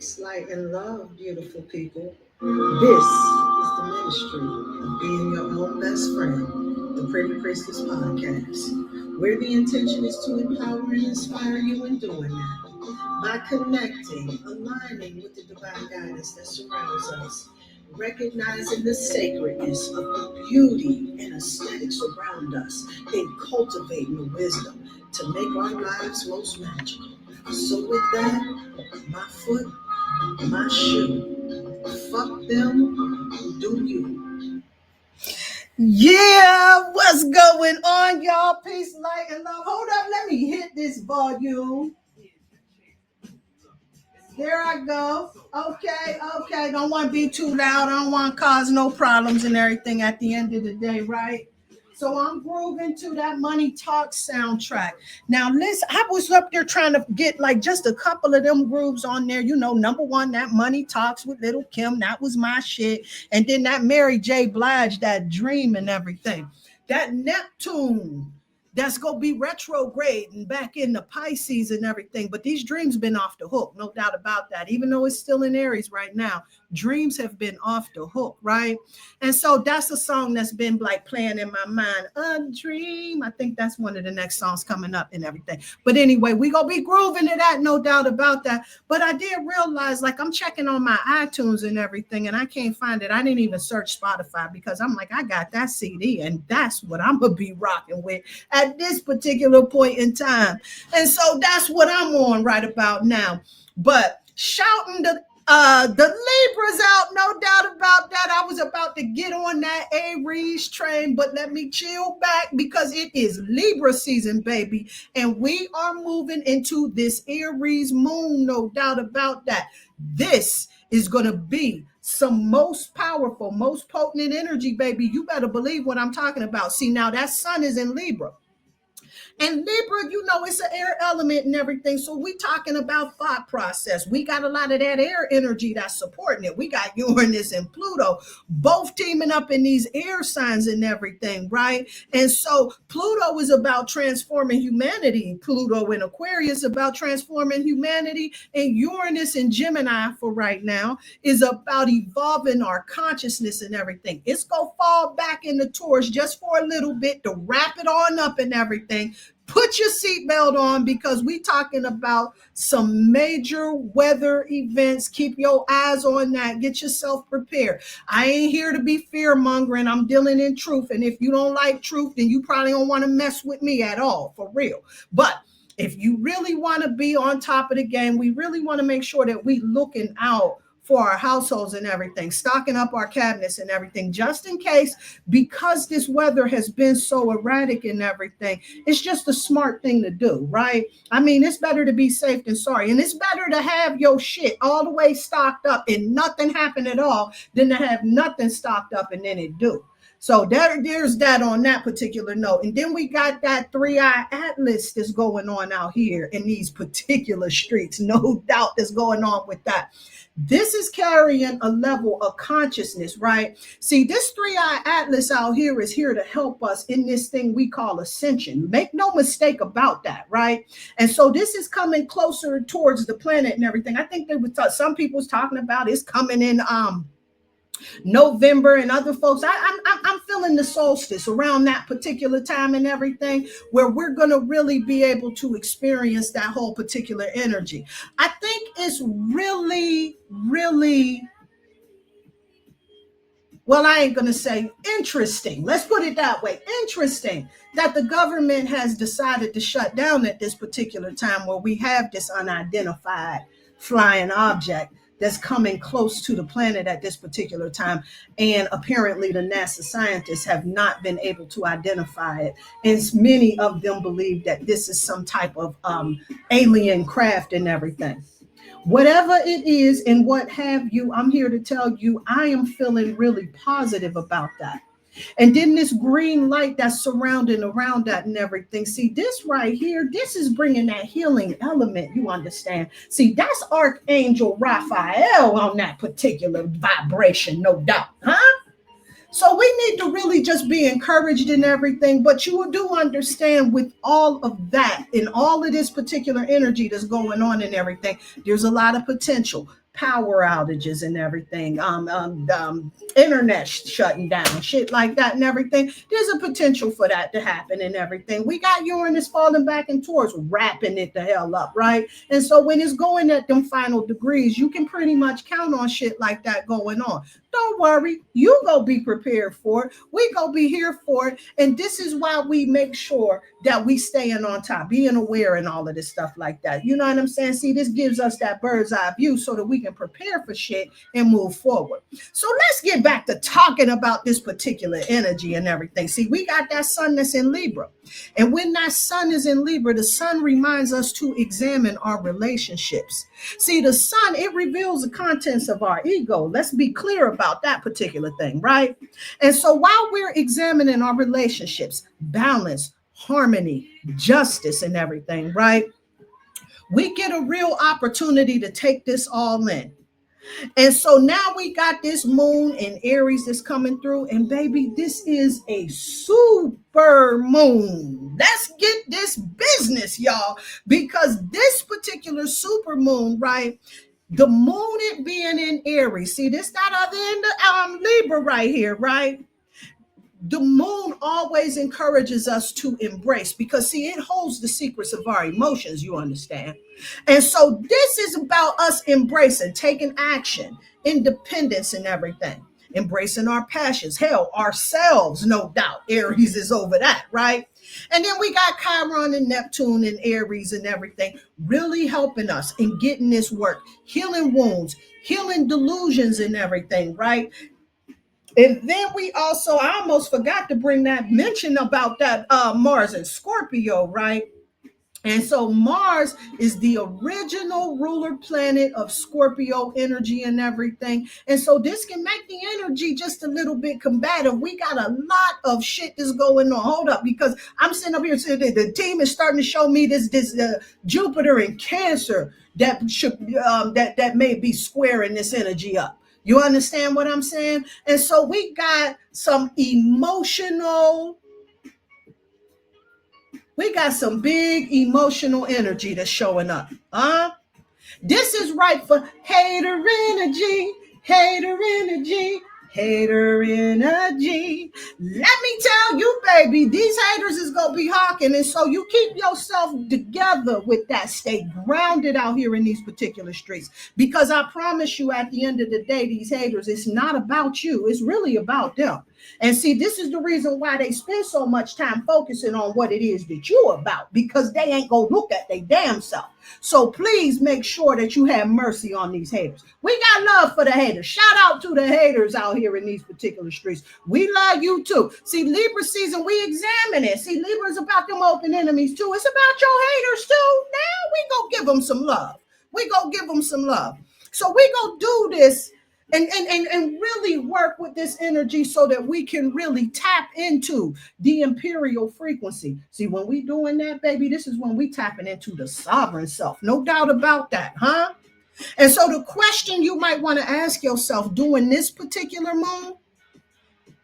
Light and love, beautiful people. This is the ministry of being your own best friend, the Pretty Priestess Podcast, where the intention is to empower and inspire you in doing that by connecting, aligning with the divine guidance that surrounds us, recognizing the sacredness of the beauty and aesthetics around us, and cultivating the wisdom to make our lives most magical. So, with that, my foot, my shoe. Fuck them, do you. Yeah, what's going on, y'all? Peace, light, and love. Hold up, let me hit this volume. There I go. Okay. Don't want to be too loud. I don't want to cause no problems and everything at the end of the day, right? So I'm grooving to that Money Talk soundtrack. Now, listen, I was up there trying to get like just a couple of them grooves on there. You know, number one, that Money Talks with Little Kim. That was my shit. And then that Mary J. Blige, that Dream and everything. That Neptune. That's gonna be retrograde and back in the Pisces and everything. But these dreams been off the hook, no doubt about that. Even though it's still in Aries right now, dreams have been off the hook, right? And so that's a song that's been like playing in my mind. A dream. I think that's one of the next songs coming up and everything. But anyway, we gonna be grooving to that, no doubt about that. But I did realize, like, I'm checking on my iTunes and everything, and I can't find it. I didn't even search Spotify because I'm like, I got that CD, and that's what I'm gonna be rocking with at this particular point in time. And so that's what I'm on right about now. But shouting the Libras out, no doubt about that. I was about to get on that Aries train, but let me chill back because it is Libra season, baby. And we are moving into this Aries moon, no doubt about that. This is going to be some most powerful, most potent energy, baby. You better believe what I'm talking about. See, now that sun is in Libra. And Libra, you know, it's an air element and everything. So we talking about thought process. We got a lot of that air energy that's supporting it. We got Uranus and Pluto both teaming up in these air signs and everything, right? And so Pluto is about transforming humanity. Pluto in Aquarius about transforming humanity. And Uranus in Gemini for right now is about evolving our consciousness and everything. It's going to fall back in the Taurus just for a little bit to wrap it on up and everything. Put your seatbelt on because we talking about some major weather events. Keep your eyes on that. Get yourself prepared. I ain't here to be fear mongering. I'm dealing in truth. And if you don't like truth, then you probably don't want to mess with me at all, for real. But if you really want to be on top of the game, we really want to make sure that we looking out for our households and everything, stocking up our cabinets and everything, just in case, because this weather has been so erratic and everything. It's just a smart thing to do, right? I mean, it's better to be safe than sorry. And it's better to have your shit all the way stocked up and nothing happen at all than to have nothing stocked up and then it do. So there's that on that particular note. And then we got that 3-eye atlas that's going on out here in these particular streets. No doubt that's going on with that. This is carrying a level of consciousness, right? See, this 3-eye atlas out here is here to help us in this thing we call ascension. Make no mistake about that, right? And so this is coming closer towards the planet and everything. I think there was some people was talking about it's coming in November, and other folks. I'm feeling the solstice around that particular time and everything, where we're going to really be able to experience that whole particular energy. I think it's really, really, well, I ain't going to say interesting. Let's put it that way. Interesting that the government has decided to shut down at this particular time where we have this unidentified flying object that's coming close to the planet at this particular time. And apparently the NASA scientists have not been able to identify it. And many of them believe that this is some type of alien craft and everything. Whatever it is and what have you, I'm here to tell you, I am feeling really positive about that. And then this green light that's surrounding around that and everything. See, this right here, this is bringing that healing element, you understand? See, that's Archangel Raphael on that particular vibration, no doubt, huh? So we need to really just be encouraged in everything. But you do understand with all of that and all of this particular energy that's going on and everything, there's a lot of potential. power outages and everything, internet shutting down, shit like that and everything. There's a potential for that to happen and everything. We got Uranus falling back and towards wrapping it the hell up, right? And so when it's going at them final degrees, you can pretty much count on shit like that going on. Don't worry, you go be prepared for it. We go be here for it. And this is why we make sure that we staying on top, being aware and all of this stuff like that. You know what I'm saying? See, this gives us that bird's eye view so that we can prepare for shit and move forward. So let's get back to talking about this particular energy and everything. See, we got that sun that's in Libra. And when that sun is in Libra, the sun reminds us to examine our relationships. See, the sun, it reveals the contents of our ego. Let's be clear about that particular thing, right? And so while we're examining our relationships, balance, harmony, justice, and everything, right? We get a real opportunity to take this all in. And so now we got this moon in Aries that's coming through. And baby, this is a super moon. Let's get this business, y'all, because this particular super moon, right? The moon it being in Aries. See, this that other in the Libra right here, right? The moon always encourages us to embrace because see it holds the secrets of our emotions, you understand. And so this is about us embracing, taking action, independence and everything, embracing our passions, hell, ourselves, no doubt. Aries is over that, right? And then we got Chiron and Neptune and Aries and everything really helping us in getting this work, healing wounds, healing delusions and everything, right? And then we also, I almost forgot to bring that mention about that Mars and Scorpio, right? And so Mars is the original ruler planet of Scorpio energy and everything. And so this can make the energy just a little bit combative. We got a lot of shit that's going on. Hold up, because I'm sitting up here saying the team is starting to show me this Jupiter in Cancer that should that may be squaring this energy up. You understand what I'm saying? And so we got some big emotional energy that's showing up. This is right for hater energy, hater energy, hater energy. Let me tell you, baby, these haters is going to be hawking. And so you keep yourself together with that. Stay grounded out here in these particular streets. Because I promise you, at the end of the day, these haters, it's not about you. It's really about them. And see, this is the reason why they spend so much time focusing on what it is that you're about, because they ain't gonna look at their damn self. So please make sure that you have mercy on these haters. We got love for the haters. Shout out to the haters out here in these particular streets. We love you too. See, Libra season, we examine it. See, Libra is about them open enemies too. It's about your haters too. Now we gonna give them some love. We gonna give them some love. So we gonna do this and really work with this energy so that we can really tap into the imperial frequency. See, when we doing that, baby, this is when we tapping into the sovereign self. No doubt about that, huh? And so the question you might want to ask yourself during this particular moon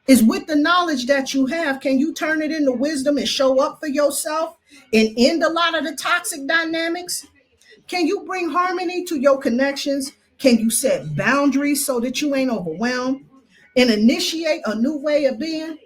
is, with the knowledge that you have, can you turn it into wisdom and show up for yourself and end a lot of the toxic dynamics? Can you bring harmony to your connections? Can you set boundaries so that you ain't overwhelmed and initiate a new way of being?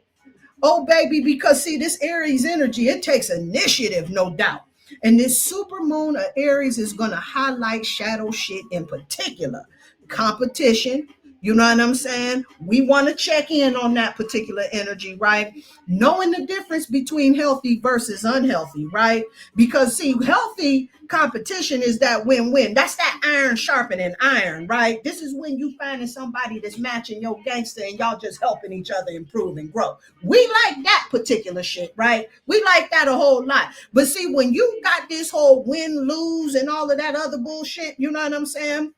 Oh, baby, because see, this Aries energy, it takes initiative, no doubt. And this super moon of Aries is going to highlight shadow shit in particular. Competition. You know what I'm saying? We want to check in on that particular energy, right? Knowing the difference between healthy versus unhealthy, right? Because see, healthy competition is that win-win. That's that iron sharpening iron, right? This is when you finding somebody that's matching your gangster and y'all just helping each other improve and grow. We like that particular shit, right? We like that a whole lot. But see, when you got this whole win-lose and all of that other bullshit, you know what I'm saying?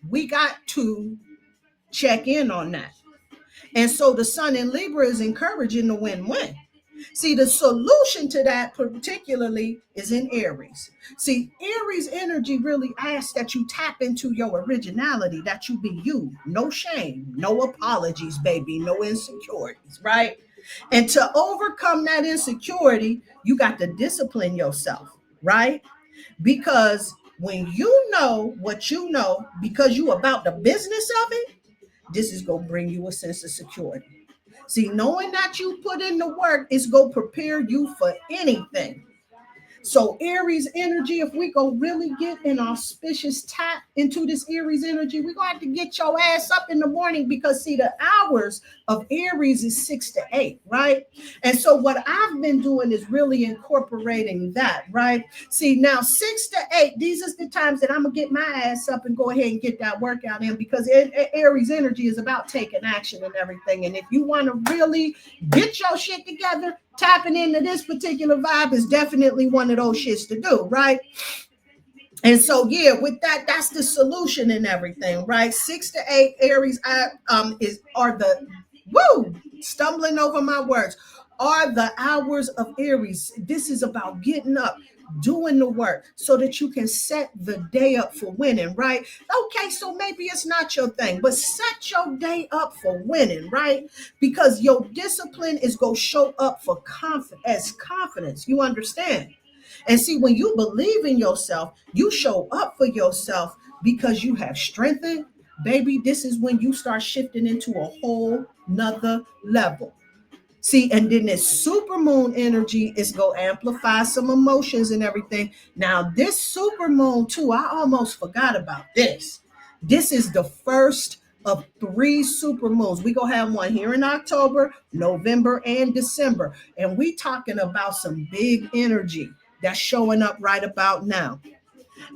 We got to check in on that. And so the sun in Libra is encouraging the win-win. See, the solution to that particularly is in Aries. See, Aries energy really asks that you tap into your originality, that you be you. No shame, no apologies, baby, no insecurities, right? And to overcome that insecurity, you got to discipline yourself, right? Because When you know what you know because you about the business of it, this is going to bring you a sense of security. See, knowing that you put in the work is going to prepare you for anything. So Aries energy, if we go really get an auspicious tap into this Aries energy, we're going to have to get your ass up in the morning because see, the hours of Aries is 6 to 8, right? And so what I've been doing is really incorporating that, right? See, now 6 to 8, these are the times that I'm gonna get my ass up and go ahead and get that workout in because Aries energy is about taking action and everything. And if you want to really get your shit together, tapping into this particular vibe is definitely one of those shits to do, right? And so, yeah, with that, that's the solution and everything, right? 6 to 8 Aries are the stumbling over my words, are the hours of Aries. This is about getting up, doing the work so that you can set the day up for winning, right? Okay, so maybe it's not your thing, but set your day up for winning, right? Because your discipline is going to show up for confidence. You understand? And see, when you believe in yourself, you show up for yourself because you have strengthened. Baby, this is when you start shifting into a whole nother level. See, and then this super moon energy is going to amplify some emotions and everything. Now, this super moon, too, I almost forgot about this. This is the first of 3 super moons. We going to have one here in October, November, and December. And we talking about some big energy that's showing up right about now.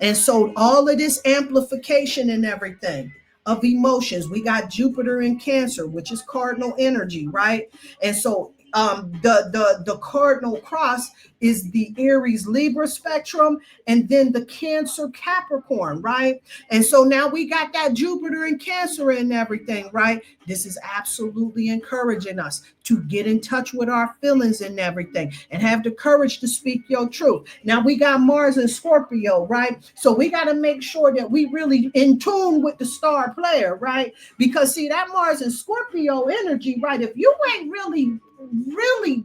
And so all of this amplification and everything of emotions, we got Jupiter in Cancer, which is cardinal energy, right? And so the cardinal cross is the Aries Libra spectrum, and then the Cancer Capricorn, right? And so now we got that Jupiter in Cancer and everything, right? This is absolutely encouraging us to get in touch with our feelings and everything and have the courage to speak your truth. Now we got Mars and Scorpio, right? So we got to make sure that we really in tune with the star player, right? Because see, that Mars and Scorpio energy, right? If you ain't really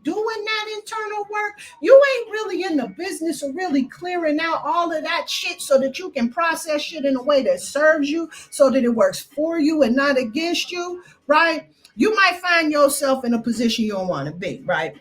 doing that internal work, you ain't really in the business of really clearing out all of that shit so that you can process shit in a way that serves you, so that it works for you and not against you, right? You might find yourself in a position you don't want to be, right?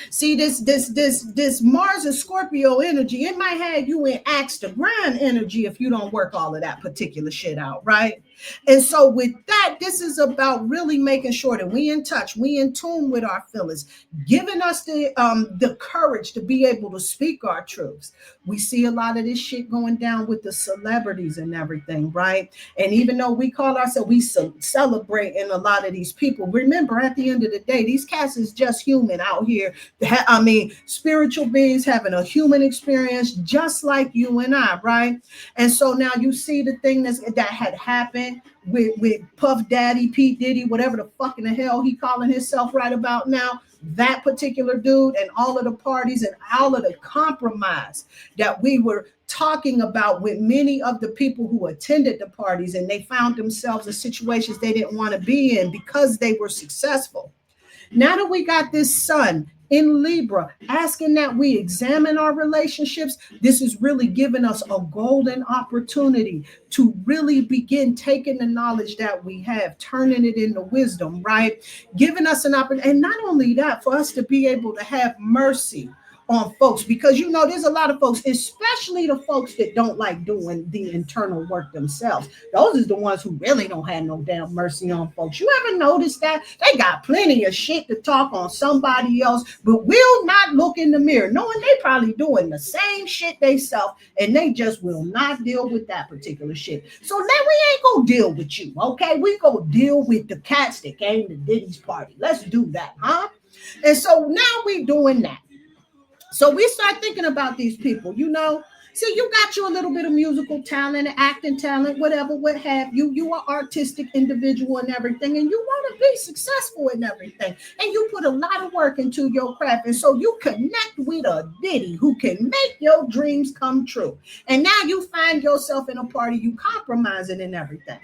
See, this Mars and Scorpio energy, it might have you in axe to grind energy if you don't work all of that particular shit out, right? And so with that, this is about really making sure that we in touch, we in tune with our feelings, giving us the courage to be able to speak our truths. We see a lot of this shit going down with the celebrities and everything, right? And even though we call ourselves, we celebrate in a lot of these people. Remember, at the end of the day, these cats is just human out here. I mean, spiritual beings having a human experience just like you and I, right? And so now you see the thing that had happened with Puff Daddy, Pete Diddy, whatever the fuck in the hell he calling himself right about now, that particular dude, and all of the parties and all of the compromise that we were talking about with many of the people who attended the parties, and they found themselves in situations they didn't want to be in because they were successful. Now that we got this sun in Libra asking that we examine our relationships, this is really giving us a golden opportunity to really begin taking the knowledge that we have, turning it into wisdom, right? Giving us an opportunity. And not only that, for us to be able to have mercy on folks, because you know there's a lot of folks, especially the folks that don't like doing the internal work themselves. Those are the ones who really don't have no damn mercy on folks. You ever notice that? They got plenty of shit to talk on somebody else, but will not look in the mirror, knowing they probably doing the same shit they self, and they just will not deal with that particular shit. So then we ain't gonna deal with you, okay? We gonna deal with the cats that came to Diddy's party. Let's do that, huh? And so now we doing that. So we start thinking about these people, you know. See, you got you a little bit of musical talent, acting talent, whatever, what have you. You are artistic individual and everything, and you want to be successful in everything. And you put a lot of work into your craft. And so you connect with a Diddy who can make your dreams come true. And now you find yourself in a party, you compromising and everything.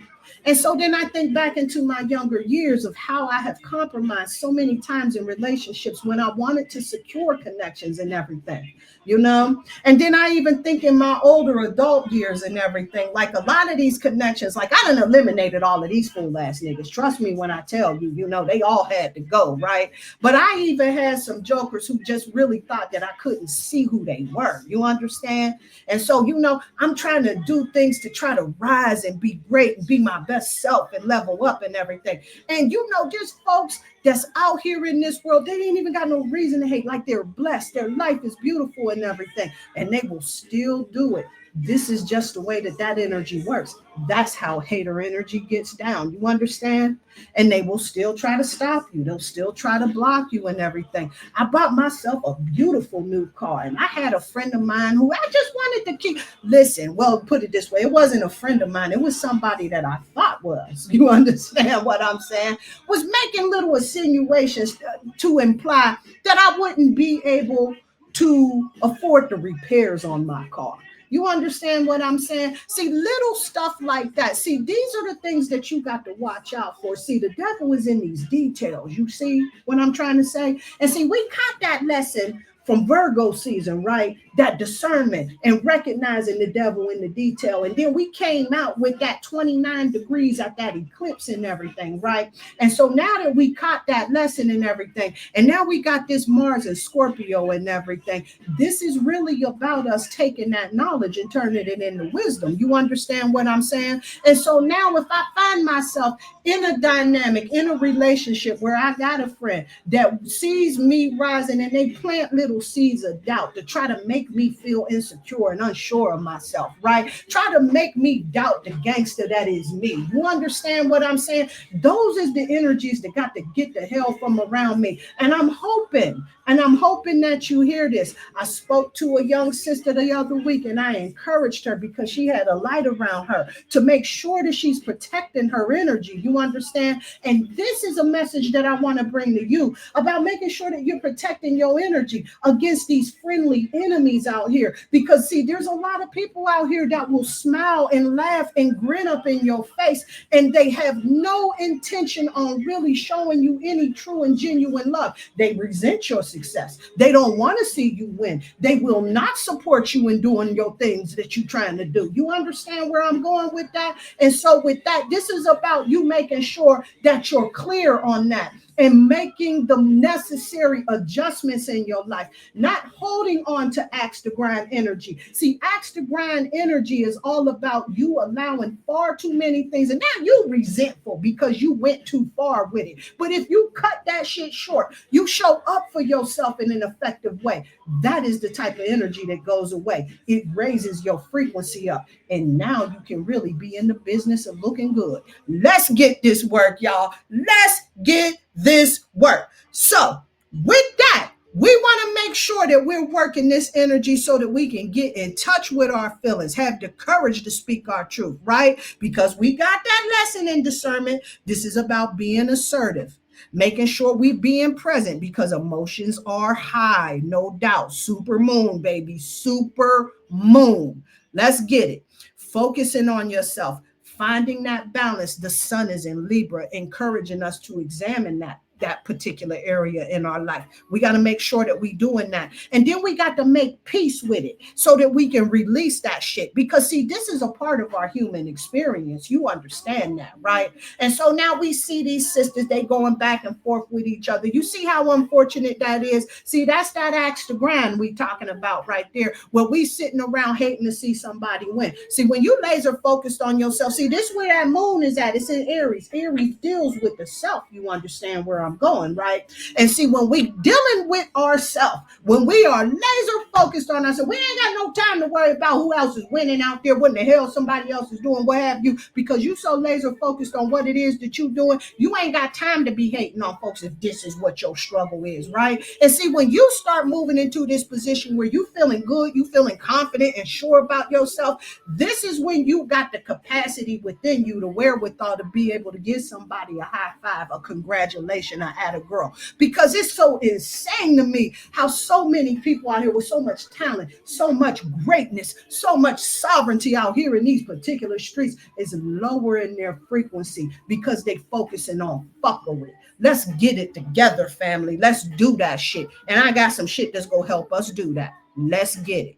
And so then I think back into my younger years of how I have compromised so many times in relationships when I wanted to secure connections and everything, you know? And then I even think think in my older adult years and everything, like a lot of these connections, like I done eliminated all of these fool ass niggas. Trust me when I tell you, you know, they all had to go, right? But I even had some jokers who just really thought that I couldn't see who they were. You understand? And so, you know, I'm trying to do things to try to rise and be great and be my best self and level up and everything. And you know, there's folks that's out here in this world, they ain't even got no reason to hate. Like they're blessed, their life is beautiful and everything, and they will still do it. This is just the way that that energy works. That's how hater energy gets down. You understand? And they will still try to stop you. They'll still try to block you and everything. I bought myself a beautiful new car, and I had a friend of mine who I just wanted to keep. Listen, well, put it this way, it wasn't a friend of mine. It was somebody that I thought was. You understand what I'm saying? Was making little insinuations to imply that I wouldn't be able to afford the repairs on my car. You understand what I'm saying? See, little stuff like that. See, these are the things that you got to watch out for. See, the devil is in these details. You see what I'm trying to say? And see, we caught that lesson from Virgo season, right? That discernment and recognizing the devil in the detail. And then we came out with that 29 degrees at that eclipse and everything, right? And so now that we caught that lesson and everything, and now we got this Mars and Scorpio and everything, this is really about us taking that knowledge and turning it into wisdom. You understand what I'm saying? And so now if I find myself in a dynamic, in a relationship where I got a friend that sees me rising and they plant little seeds of doubt to try to make me feel insecure and unsure of myself, right? Try to make me doubt the gangster that is me. You understand what I'm saying? Those is the energies that got to get the hell from around me. And I'm hoping that you hear this. I spoke to a young sister the other week and I encouraged her because she had a light around her to make sure that she's protecting her energy. You understand? And this is a message that I want to bring to you about making sure that you're protecting your energy against these friendly enemies out here. Because see, there's a lot of people out here that will smile and laugh and grin up in your face, and they have no intention on really showing you any true and genuine love. They resent your success. They don't want to see you win. They will not support you in doing your things that you're trying to do. You understand where I'm going with that? And so with that, this is about you making sure that you're clear on that and making the necessary adjustments in your life, not holding on to axe to grind energy. See, axe to grind energy is all about you allowing far too many things, and now you're resentful because you went too far with it. But if you cut that shit short, you show up for yourself in an effective way. That is the type of energy that goes away. It raises your frequency up, and now you can really be in the business of looking good. Let's get this work, y'all. Let's get this work. So with that, we want to make sure that we're working this energy so that we can get in touch with our feelings, have the courage to speak our truth, right? Because we got that lesson in discernment. This is about being assertive, making sure we being present because emotions are high, no doubt. Super moon, baby, super moon. Let's get it. Focusing on yourself, finding that balance. The sun is in Libra, encouraging us to examine that particular area in our life. We got to make sure that we doing that. And then we got to make peace with it so that we can release that shit. Because see, this is a part of our human experience. You understand that, right? And so now we see these sisters, they going back and forth with each other. You see how unfortunate that is? See, that's that axe to grind we talking about right there, where we sitting around hating to see somebody win. See, when you laser focused on yourself, see, this is where that moon is at. It's in Aries. Aries deals with the self. You understand where I'm going, right? And see, when we dealing with ourselves, when we are laser focused on ourselves, we ain't got no time to worry about who else is winning out there, what in the hell somebody else is doing, what have you, because you so laser focused on what it is that you doing, you ain't got time to be hating on folks if this is what your struggle is, right? And see, when you start moving into this position where you feeling good, you feeling confident and sure about yourself, this is when you got the capacity within you, the wherewithal to be able to give somebody a high five, a congratulation, at a girl, because it's so insane to me how so many people out here with so much talent, so much greatness, so much sovereignty out here in these particular streets is lowering their frequency because they focusing on fuckery. Let's get it together, family. Let's do that shit. And I got some shit that's gonna help us do that. Let's get it.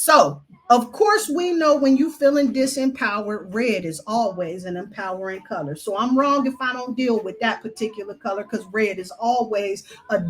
So, of course, we know when you feeling disempowered, red is always an empowering color. So I'm wrong if I don't deal with that particular color, because red is always a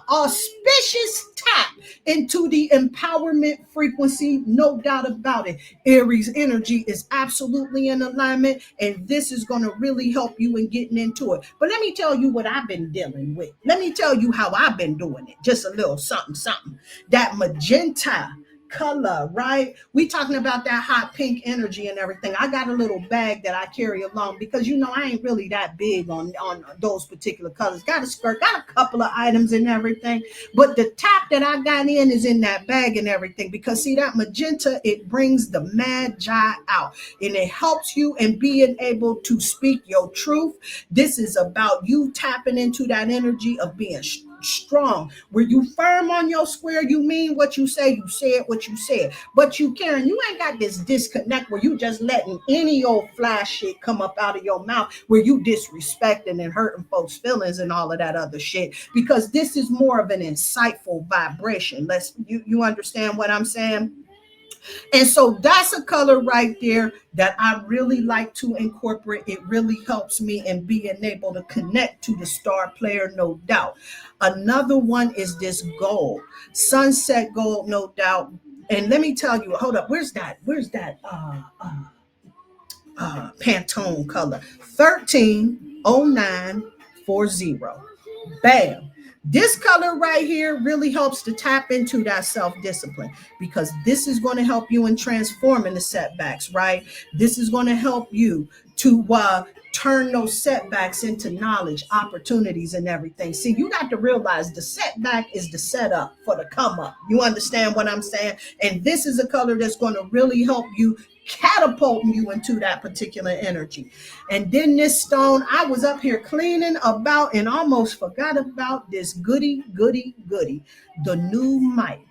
auspicious tap into the empowerment frequency, no doubt about it. Aries energy is absolutely in alignment, and this is going to really help you in getting into it. But let me tell you what I've been dealing with. Let me tell you how I've been doing it. Just a little something, something. That magenta color, right? We talking about that hot pink energy and everything. I got a little bag that I carry along because I ain't really that big on those particular colors. Got a skirt, got a couple of items and everything, but the tap that I got in is in that bag and everything, because see, that magenta, it brings the magi out, and it helps you in being able to speak your truth. This is about you tapping into that energy of being strong, where you firm on your square, you mean what you say, you said what you said. But Karen, you ain't got this disconnect where you just letting any old flash shit come up out of your mouth, where you disrespecting and hurting folks' feelings and all of that other shit, because this is more of an insightful vibration. You understand what I'm saying? And so that's a color right there that I really like to incorporate. It really helps me in being able to connect to the star player, no doubt. Another one is this gold, sunset gold, no doubt. And let me tell you, hold up, where's that Pantone color? 130940. Bam. This color right here really helps to tap into that self-discipline, because this is going to help you in transforming the setbacks, right? This is going to help you to turn those setbacks into knowledge, opportunities, and everything. See, you got to realize the setback is the setup for the come up. You understand what I'm saying? And this is a color that's going to really help you, catapulting you into that particular energy. And then this stone, I was up here cleaning about and almost forgot about this goody, the new mic.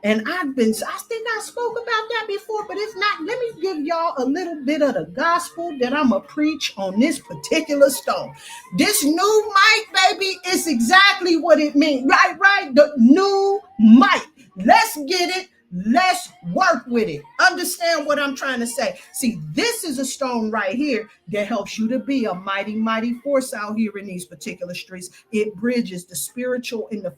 And I think I spoke about that before, but if not, let me give y'all a little bit of the gospel that I'm going to preach on this particular stone. This new mic, baby, is exactly what it means. Right? The new mic. Let's get it. Let's work with it. Understand what I'm trying to say? See, this is a stone right here that helps you to be a mighty, mighty force out here in these particular streets. It bridges the spiritual and the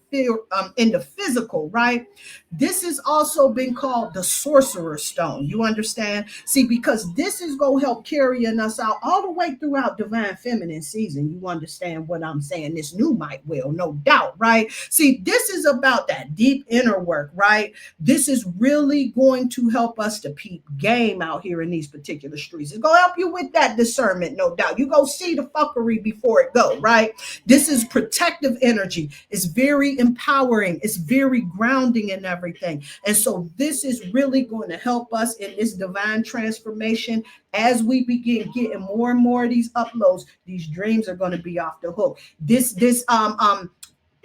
physical, right? This has also been called the sorcerer's stone. You understand? See, because this is going to help carrying us out all the way throughout divine feminine season. You understand what I'm saying? This new might will, no doubt, right? See, this is about that deep inner work, right? This is really going to help us to peep game out here in these particular streets. It's going to help you with that discernment, no doubt. You go see the fuckery before it go, right? This is protective energy. It's very empowering. It's very grounding and everything. And so this is really going to help us in this divine transformation. As we begin getting more and more of these uploads, these dreams are going to be off the hook. This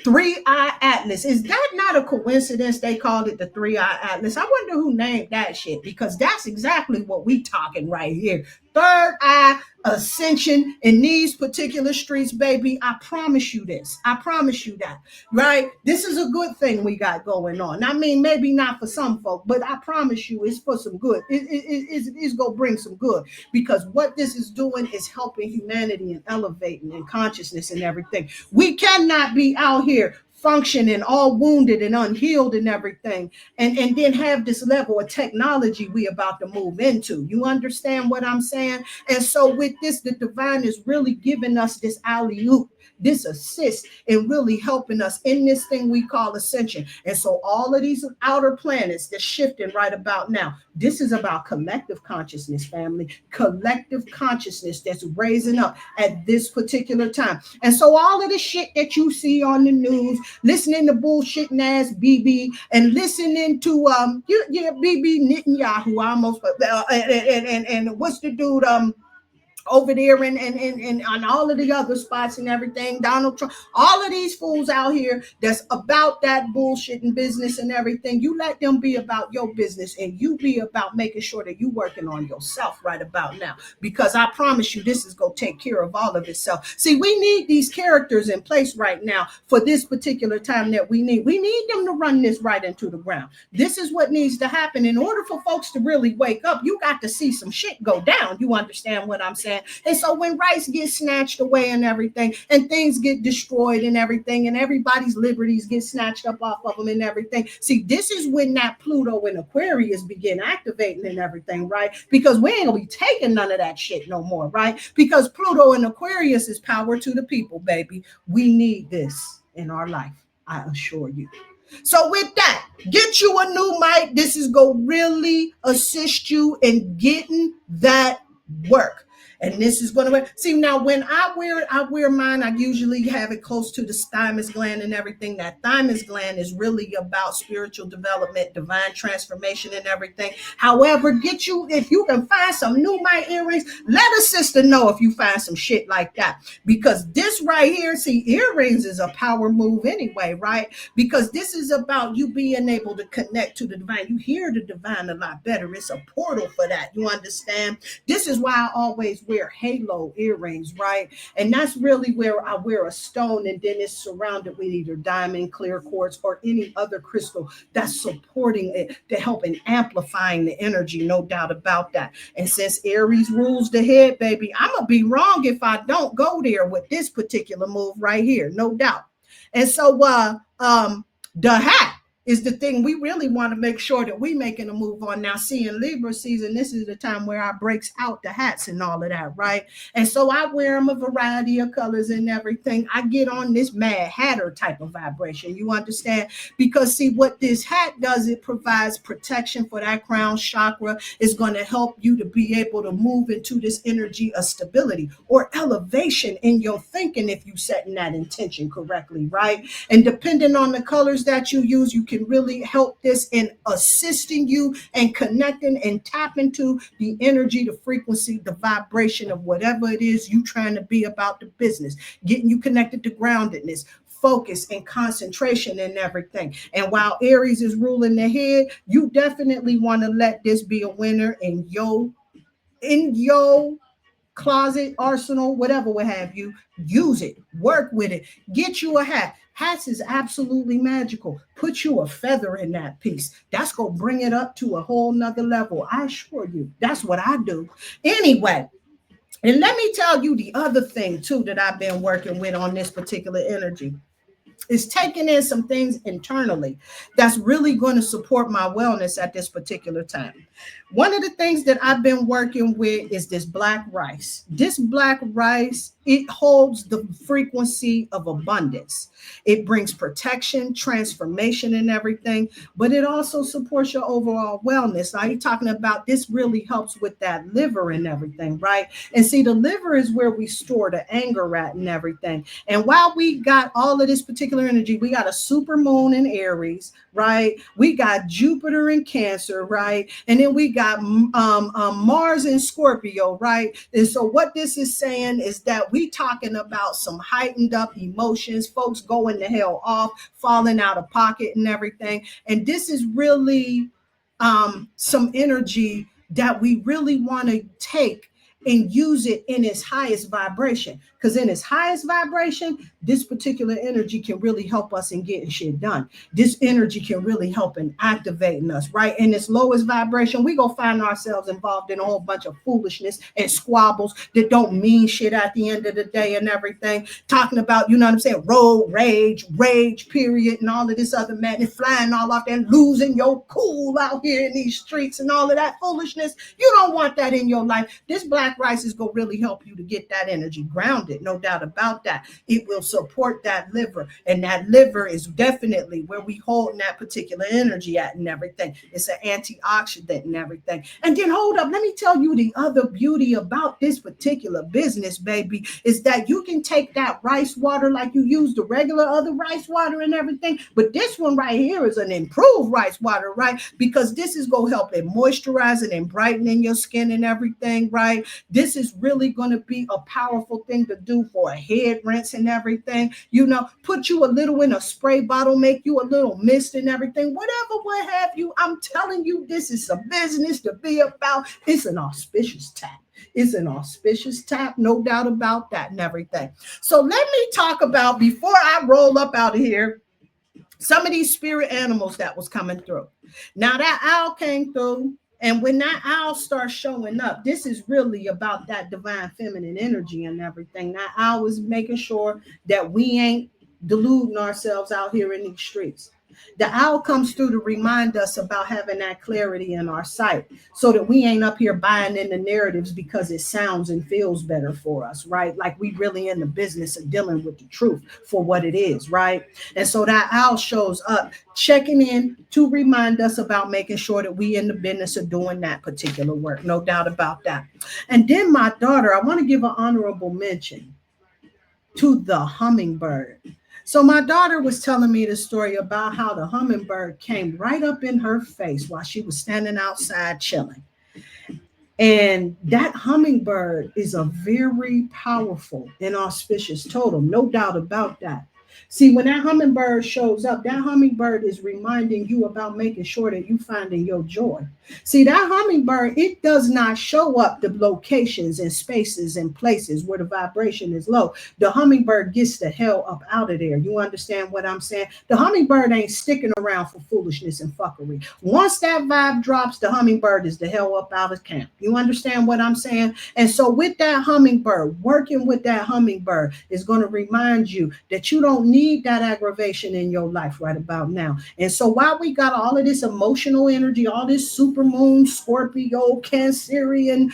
3-eye atlas. Is that not a coincidence they called it the 3-eye atlas? I wonder who named that shit, because that's exactly what we talking right here. Third eye ascension in these particular streets, baby. I promise you this. I promise you that, right? This is a good thing we got going on. I mean, maybe not for some folk, but I promise you it's for some good. It's going to bring some good, because what this is doing is helping humanity and elevating in consciousness and everything. We cannot be out here functioning all wounded and unhealed and everything, and then have this level of technology we about to move into. You understand what I'm saying? And so with this, the divine is really giving us this alley-oop, this assist, in really helping us in this thing we call ascension. And so all of these outer planets that's shifting right about now, this is about collective consciousness, family. Collective consciousness that's raising up at this particular time. And so all of the shit that you see on the news, listening to bullshitting ass BB, and listening to BB Netanyahu, almost, and what's the dude, over there and on all of the other spots and everything, Donald Trump, all of these fools out here that's about that bullshit and business and everything, you let them be about your business and you be about making sure that you working on yourself right about now, because I promise you this is going to take care of all of itself. See, we need these characters in place right now for this particular time that we need them to run this right into the ground. This is what needs to happen in order for folks to really wake up. You got to see some shit go down. You understand what I'm saying? And so when rights get snatched away and everything, and things get destroyed and everything, and everybody's liberties get snatched up off of them and everything, see, this is when that Pluto and Aquarius begin activating and everything, right? Because we ain't gonna be taking none of that shit no more, right? Because Pluto and Aquarius is power to the people, baby. We need this in our life, I assure you. So with that, get you a new mic. This is going to really assist you in getting that work. And this is going to see, now when I wear mine, I usually have it close to the thymus gland and everything. That thymus gland is really about spiritual development, divine transformation and everything. However, get you, if you can find some new my earrings, let a sister know if you find some shit like that. Because this right here, see, earrings is a power move anyway, right? Because this is about you being able to connect to the divine. You hear the divine a lot better. It's a portal for that. You understand? This is why I always wear halo earrings, right? And that's really where I wear a stone and then it's surrounded with either diamond, clear quartz, or any other crystal that's supporting it to help in amplifying the energy, no doubt about that. And since Aries rules the head, baby, I'm gonna be wrong if I don't go there with this particular move right here, no doubt. And so the hat is the thing we really want to make sure that we making a move on. Now, see, in Libra season, this is the time where I breaks out the hats and all of that, right? And so I wear them a variety of colors and everything. I get on this Mad Hatter type of vibration, you understand? Because see, what this hat does, it provides protection for that crown chakra. It's going to help you to be able to move into this energy of stability or elevation in your thinking if you setting that intention correctly, right? And depending on the colors that you use, you can really help this in assisting you and connecting and tapping to the energy, the frequency, the vibration of whatever it is you trying to be about the business, getting you connected to groundedness, focus and concentration and everything. And while Aries is ruling the head, you definitely want to let this be a winner in your closet, arsenal, whatever what have you. Use it, work with it, get you a hat. Hats is absolutely magical. Put you a feather in that piece. That's gonna bring it up to a whole nother level. I assure you, that's what I do. Anyway, and let me tell you the other thing too that I've been working with on this particular energy is taking in some things internally that's really going to support my wellness at this particular time. One of the things that I've been working with is this black rice. This black rice, it holds the frequency of abundance. It brings protection, transformation, and everything, but it also supports your overall wellness. Now, you're talking about this really helps with that liver and everything, right? And see, the liver is where we store the anger at and everything. And while we got all of this particular energy, we got a super moon in Aries, right? We got Jupiter in Cancer, right? And then we got Mars in Scorpio, right? And so what this is saying is that we talking about some heightened up emotions, folks going the hell off, falling out of pocket and everything. And this is really some energy that we really want to take and use it in its highest vibration. Because in its highest vibration, this particular energy can really help us in getting shit done. This energy can really help in activating us, right? In its lowest vibration, we gonna find ourselves involved in a whole bunch of foolishness and squabbles that don't mean shit at the end of the day and everything. Talking about, you know what I'm saying, road rage, period, and all of this other madness, flying all off there, losing your cool out here in these streets and all of that foolishness. You don't want that in your life. This black rice is gonna really help you to get that energy grounded. No doubt about that. It will support that liver, and that liver is definitely where we hold that particular energy at and everything. It's an antioxidant and everything. And then hold up, let me tell you the other beauty about this particular business, baby, is that you can take that rice water like you use the regular other rice water and everything, but this one right here is an improved rice water, right? Because this is going to help in moisturizing and brightening your skin and everything, right? This is really going to be a powerful thing to do for a head rinse and everything. Put you a little in a spray bottle, make you a little mist and everything, whatever, what have you. I'm telling you, this is a business to be about. It's an auspicious tap. It's an auspicious tap, no doubt about that and everything. So let me talk about, before I roll up out of here, some of these spirit animals that was coming through. Now that owl came through, and when that owl starts showing up, this is really about that divine feminine energy and everything. That owl is making sure that we ain't deluding ourselves out here in these streets. The owl comes through to remind us about having that clarity in our sight so that we ain't up here buying into narratives because it sounds and feels better for us, right? Like we really in the business of dealing with the truth for what it is, right? And so that owl shows up checking in to remind us about making sure that we in the business of doing that particular work. No doubt about that. And then my daughter, I want to give an honorable mention to the hummingbird. So my daughter was telling me the story about how the hummingbird came right up in her face while she was standing outside chilling. And that hummingbird is a very powerful and auspicious totem, no doubt about that. See, when that hummingbird shows up, that hummingbird is reminding you about making sure that you finding your joy. See, that hummingbird, it does not show up the locations and spaces and places where the vibration is low. The hummingbird gets the hell up out of there. You understand what I'm saying? The hummingbird ain't sticking around for foolishness and fuckery. Once that vibe drops, the hummingbird is the hell up out of camp. You understand what I'm saying? And so with that hummingbird, working with that hummingbird is going to remind you that you don't need that aggravation in your life right about now. And so while we got all of this emotional energy, all this super moon, Scorpio, Cancerian,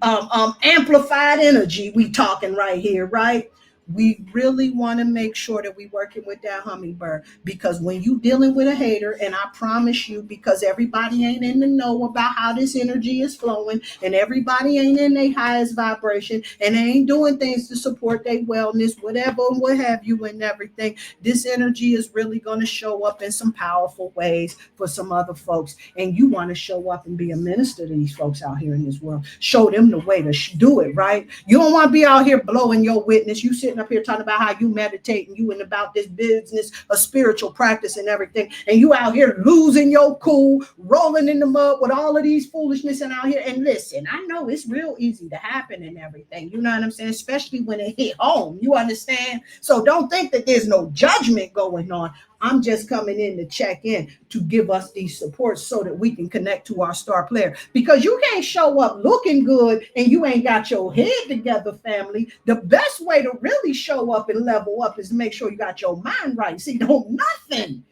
amplified energy we talking right here, right? We really want to make sure that we working with that hummingbird, because when you dealing with a hater, and I promise you, because everybody ain't in the know about how this energy is flowing, and everybody ain't in their highest vibration, and they ain't doing things to support their wellness, whatever and what have you and everything, this energy is really going to show up in some powerful ways for some other folks. And you want to show up and be a minister to these folks out here in this world. Show them the way to do it, right? You don't want to be out here blowing your witness. You sitting up here talking about how you meditate and you and about this business, a spiritual practice and everything, and you out here losing your cool, rolling in the mud with all of these foolishness and out here. And listen, I know it's real easy to happen and everything. You know what I'm saying? Especially when it hit home. You understand? So don't think that there's no judgment going on. I'm just coming in to check in to give us these supports so that we can connect to our star player. Because you can't show up looking good and you ain't got your head together, family. The best way to really show up and level up is to make sure you got your mind right. See, don't nothing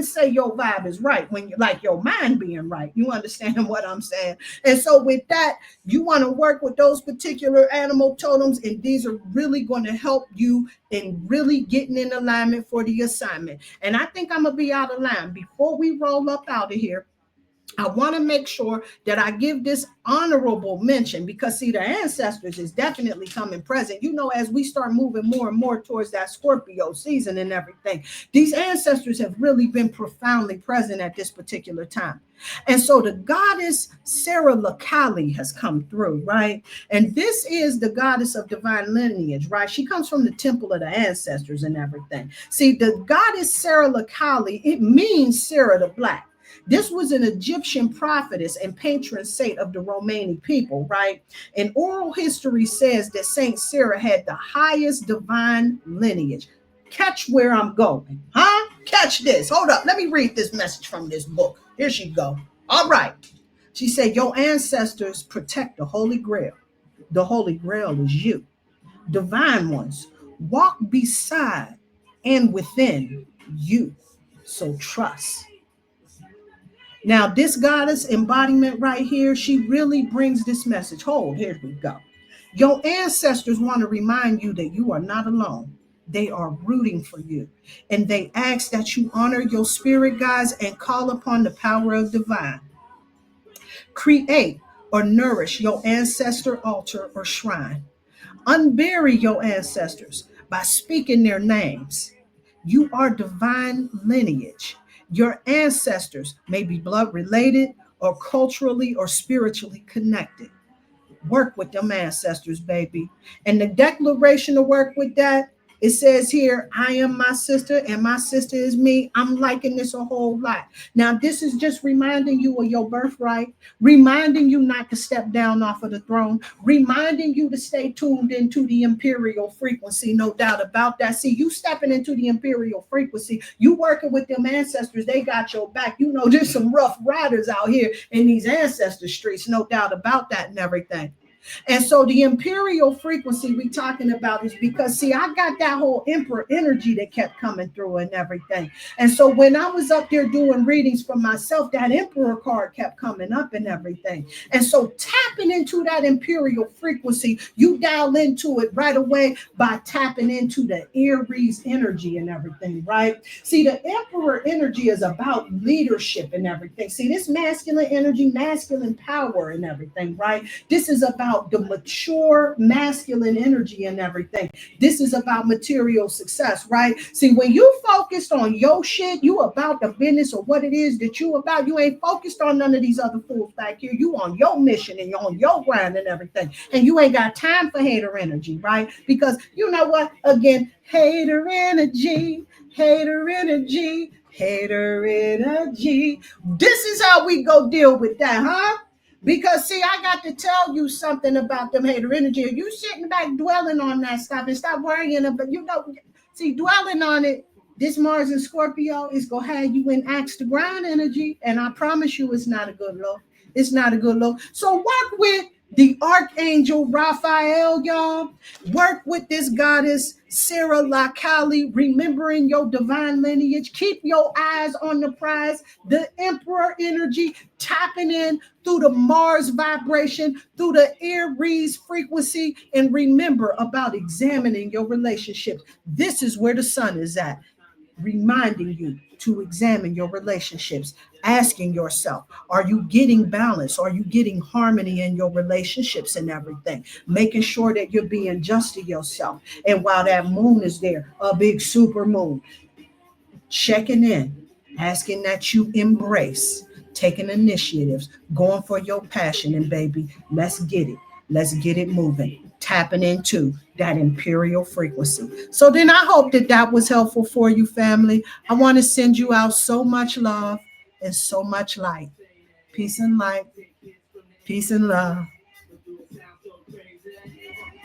say your vibe is right when you like your mind being right. You understand what I'm saying? And so with that, you want to work with those particular animal totems, and these are really going to help you in really getting in alignment for the assignment. And I think I'm gonna be out of line before we roll up out of here. I want to make sure that I give this honorable mention, because see, the ancestors is definitely coming present. You know, as we start moving more and more towards that Scorpio season and everything, these ancestors have really been profoundly present at this particular time. And so the goddess Sarah Lakali has come through, right? And this is the goddess of divine lineage, right? She comes from the temple of the ancestors and everything. See, the goddess Sarah Lakali, it means Sarah the Black. This was an Egyptian prophetess and patron saint of the Romani people, right? And oral history says that Saint Sarah had the highest divine lineage. Catch where I'm going, huh? Catch this. Hold up. Let me read this message from this book. Here she go. All right. She said, your ancestors protect the Holy Grail. The Holy Grail is you. Divine ones walk beside and within you. So trust. Now, this goddess embodiment right here, she really brings this message. Hold, here we go. Your ancestors want to remind you that you are not alone. They are rooting for you. And they ask that you honor your spirit guides and call upon the power of divine. Create or nourish your ancestor altar or shrine. Unbury your ancestors by speaking their names. You are divine lineage. Your ancestors may be blood related or culturally or spiritually connected. Work with them ancestors, baby. And the declaration to work with that, it says here, I am my sister and my sister is me. I'm liking this a whole lot. Now, this is just reminding you of your birthright, reminding you not to step down off of the throne, reminding you to stay tuned into the imperial frequency, no doubt about that. See, you stepping into the imperial frequency, you working with them ancestors, they got your back. You know, there's some rough riders out here in these ancestor streets, no doubt about that and everything. And so the imperial frequency we talking about is because, see, I got that whole emperor energy that kept coming through and everything. And so when I was up there doing readings for myself, that emperor card kept coming up and everything. And so tapping into that imperial frequency, you dial into it right away by tapping into the Aries energy and everything, right? See, the emperor energy is about leadership and everything. See, this masculine energy, masculine power and everything, right? This is about the mature masculine energy and everything. This is about material success, right? See, when you focused on your shit, you about the business or what it is that you about, you ain't focused on none of these other fools back here. You on your mission and you're on your grind and everything. And you ain't got time for hater energy, right? Because you know what? Again, hater energy, hater energy, hater energy. This is how we go deal with that, huh? Because, see, I got to tell you something about them hater energy. You sitting back dwelling on that stuff and stop worrying about, you know, see, dwelling on it, this Mars and Scorpio is going to have you in axe to grind energy. And I promise you it's not a good look. It's not a good look. So work with the Archangel Raphael, y'all. Work with this goddess, Sarah Lakali, remembering your divine lineage. Keep your eyes on the prize. The Emperor energy, tapping in through the Mars vibration, through the Aries frequency. And remember about examining your relationships. This is where the sun is at, reminding you to examine your relationships, asking yourself, are you getting balance? Are you getting harmony in your relationships and everything? Making sure that you're being just to yourself. And while that moon is there, a big super moon, checking in, asking that you embrace, taking initiatives, going for your passion, and baby, let's get it. Let's get it moving, tapping into that imperial frequency. So then I hope that that was helpful for you, family. I want to send you out so much love and so much light. Peace and light. Peace and love.